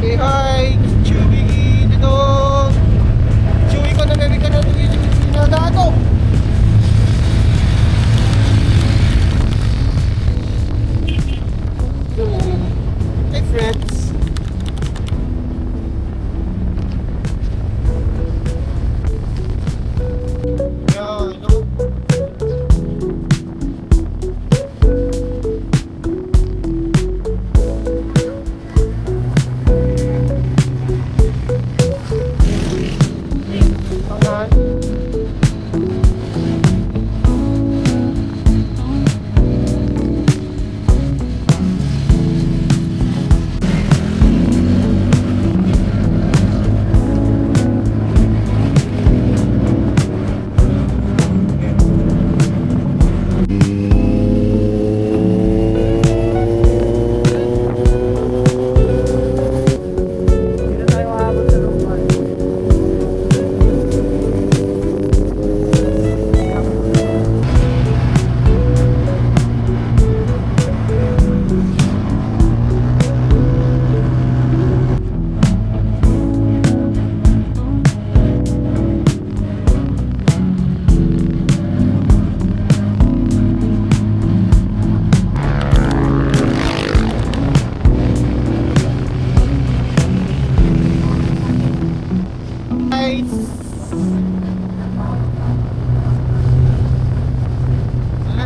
Say hi, Chewy dito. Chewy ko na baby ka na dito. Sinadaan ko. Hey friends. Yeah, no.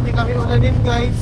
Hindi kami ulanin guys.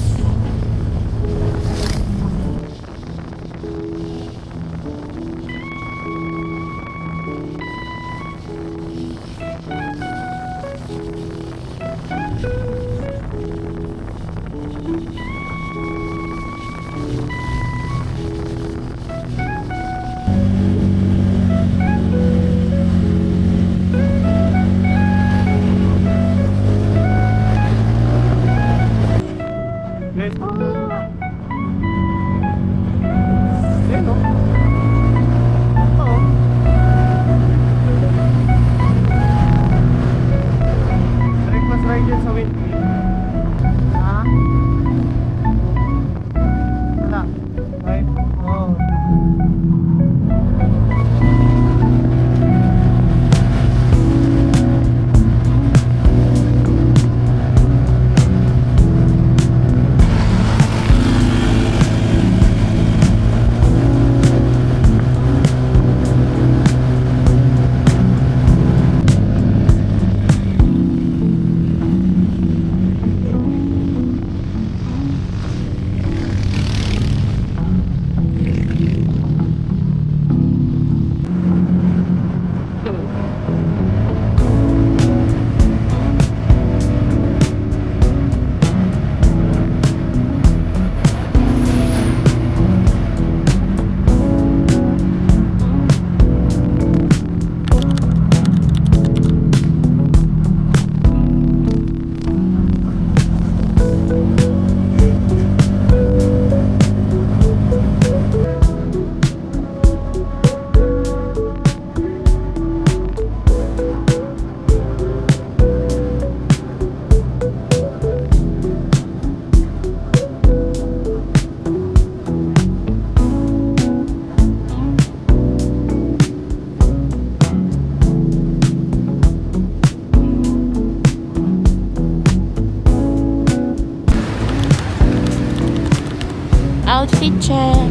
Outfit check.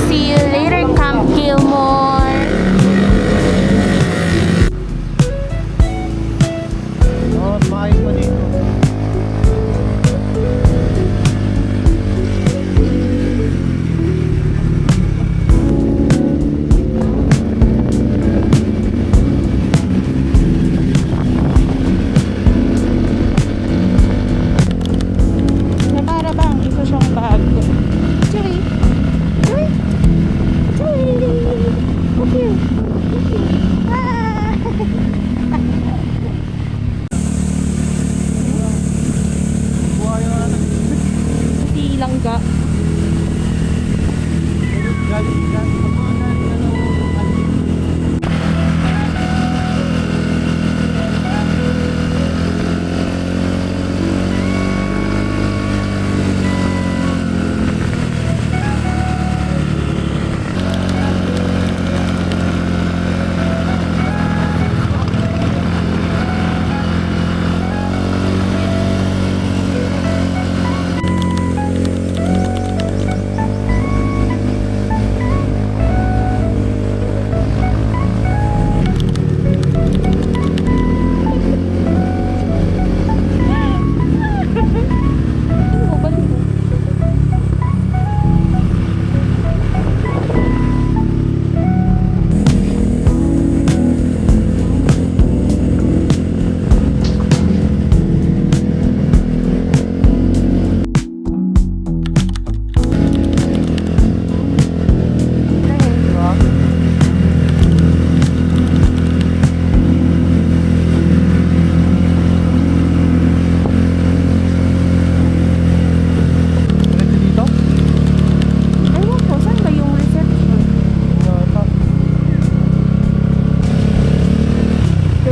See you later, Camp Gilmore. Oh, maayos pa dito.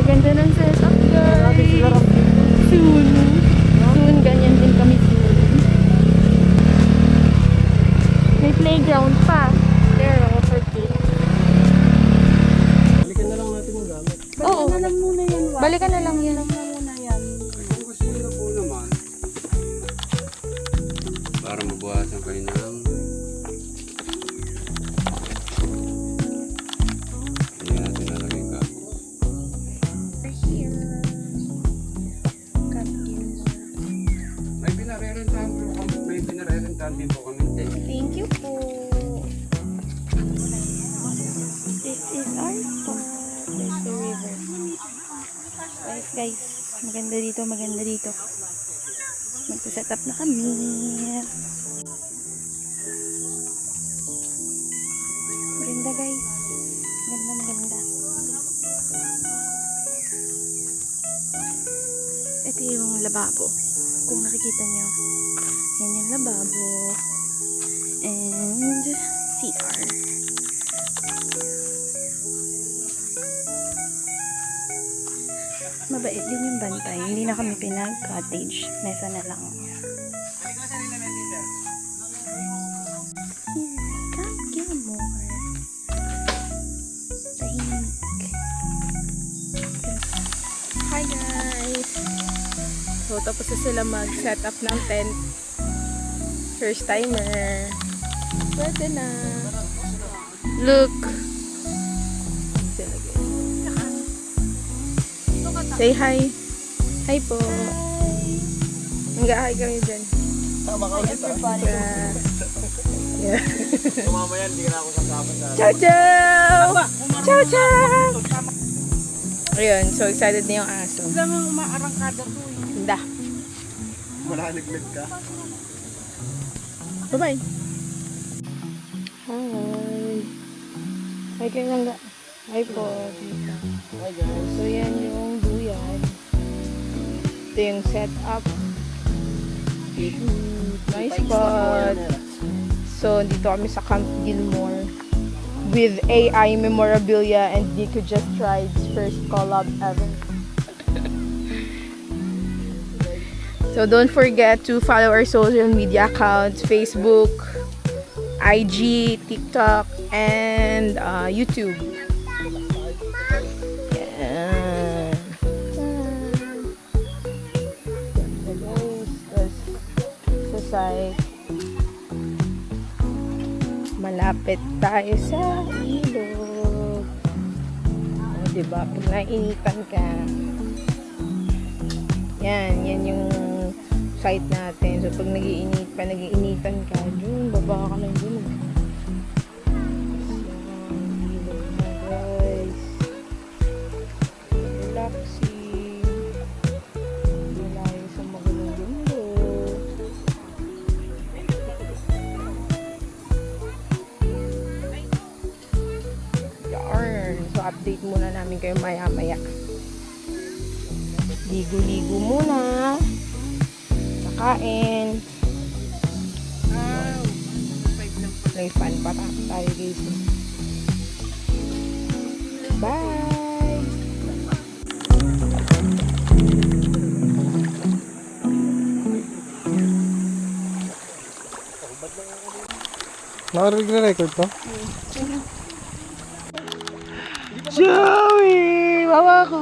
Gaganda ng setup, Natin sila guys. ram. Soon. Soon, ganyan din kami soon. May playground pa. Pero, for kids. Balikan na lang natin yung gamit. Oo. Balikan na lang muna yan, Wa. Balikan na lang yan. Balikan na muna yan. Kung gusto nila po naman, para mabawasan kayo ng hindi natin nalagay yung gamit. We're here. Camp Gilmore. May pinarerentahan din po kami. Thank you po. This is our spot. There's the river. Guys, maganda dito, maganda dito. Magsa-set up na kami. Maganda guys. Maganda, maganda. Ito yung lababo. Kung nakikita nyo. Yan yung lababo. And CR. Mabait din yung bantay. Hindi na kami pinag-cottage. Mesa na lang. Camp Gilmore. Tahimik. Hi guys! So tapos na sila mag-set up ng tent. First timer. Pwede na. Look! Sila guys. Say hi. Hi po. Nag-hi kami dyan. Tama ka ulit Yeah. Sumama yan, hindi ka na ako kasama sa... Ciao, ciao! Ciao, ciao! Ayun, so excited na yung aso. Alam mo, umaarangkada to eh. Hinda. Malaliglig ka. Bye-bye. Hi. Hi kayo lang. Hi po. Hi guys. So yan yung duyan. Ito yung setup. Nice spot. So dito kami sa Camp Gilmore with AI memorabilia and Dico Just Tried's first collab ever. So don't forget to follow our social media accounts, Facebook, IG, TikTok, and YouTube. Yan. Tapos, sa site, malapit tayo sa ilog. Diba? Pag nainitan ka, yan yung site natin. So, pag nagiinitan ka, dun, baba ka lang dun. Ilog na, guys. Relaxing. Malayo sa magulong mundo. Yarn. So, update muna namin kayo maya-maya. Ligo-ligo muna. Kain. May fun pa tayo guys. Bye! Naka-record to? Joey! Wawa ko!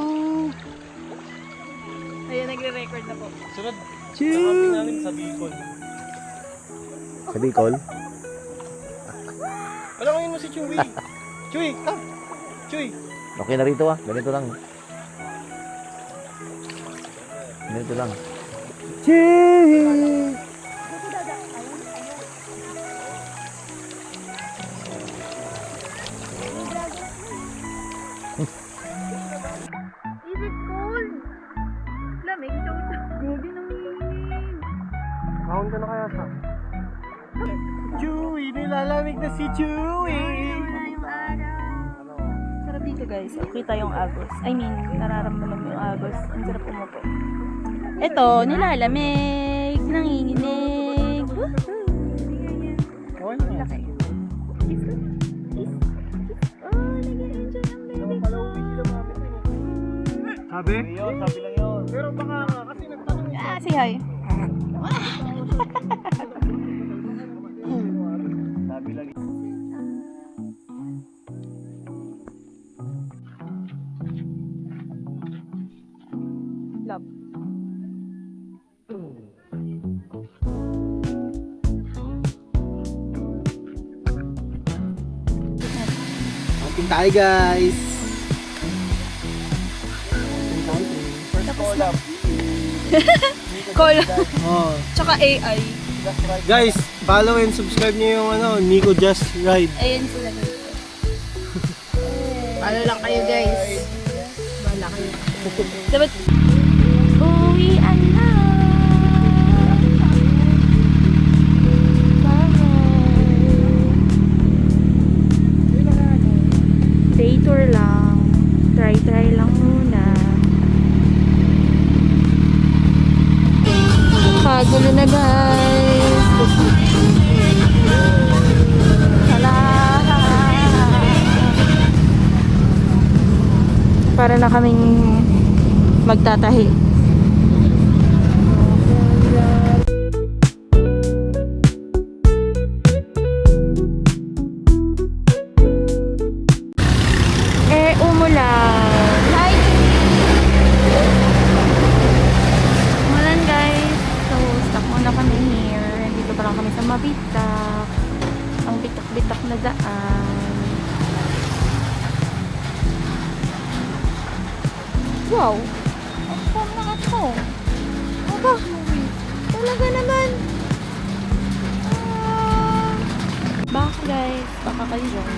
Ayan, nagre-record na po. Sunod, nakating namin sa Bicol. Sa Bicol? Palangin mo si Chewy. Chewy, come! Chewy! Okay na rito ah. Ganito lang. Ganito lang. Chewy! Is it cold? Lamig, chow-chow. Gogi ng init. Kahon ka na kaya sa? Chewy! Nilalamig na si Chewy! Yung araw. Sarap dito guys. Kita yung agos. I mean, nararamdaman mo yung agos. Ang sarap umupo. Ito, nilalamig. Nanginginig. Woohoo! Okay na. Laki. Kiss ko. Kiss. Kiss. Oh, nag-enjoy ang baby ko. Sabi? Sabi lang yun. Pero baka kasi nagtanong yun. Ah, say hi. Sabi lang yun. Love. Ating tayo guys. Call. Oh. Tsaka AI. Guys, follow and subscribe niyo yung Nico Just Ride. Ayan sila guys. Ano lang kayo guys? Wala kayo. Dapat uwian na. Bye. Day tour lang. Try lang muna. Kagulo na guys. Hala. Para na kaming magtatahi. Umulan. Hi! Umulan guys. So, stop muna kami here. Dito pa lang kami sa Mabitak. Ang bitak-bitak na daan. Wow! Ang fun na ako. Aba, talaga naman. Baka guys, baka kayo dyan.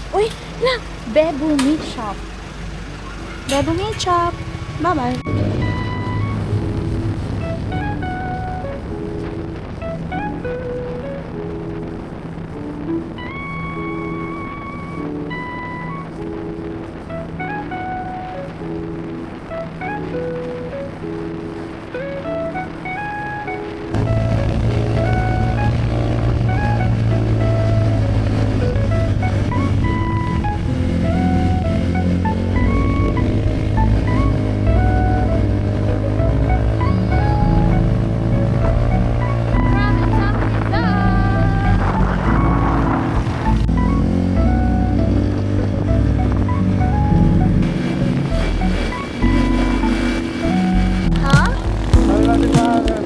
Uy, lang! Bebo Meat Shop. Bebo Meat Shop. Bye-bye.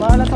Bahala sa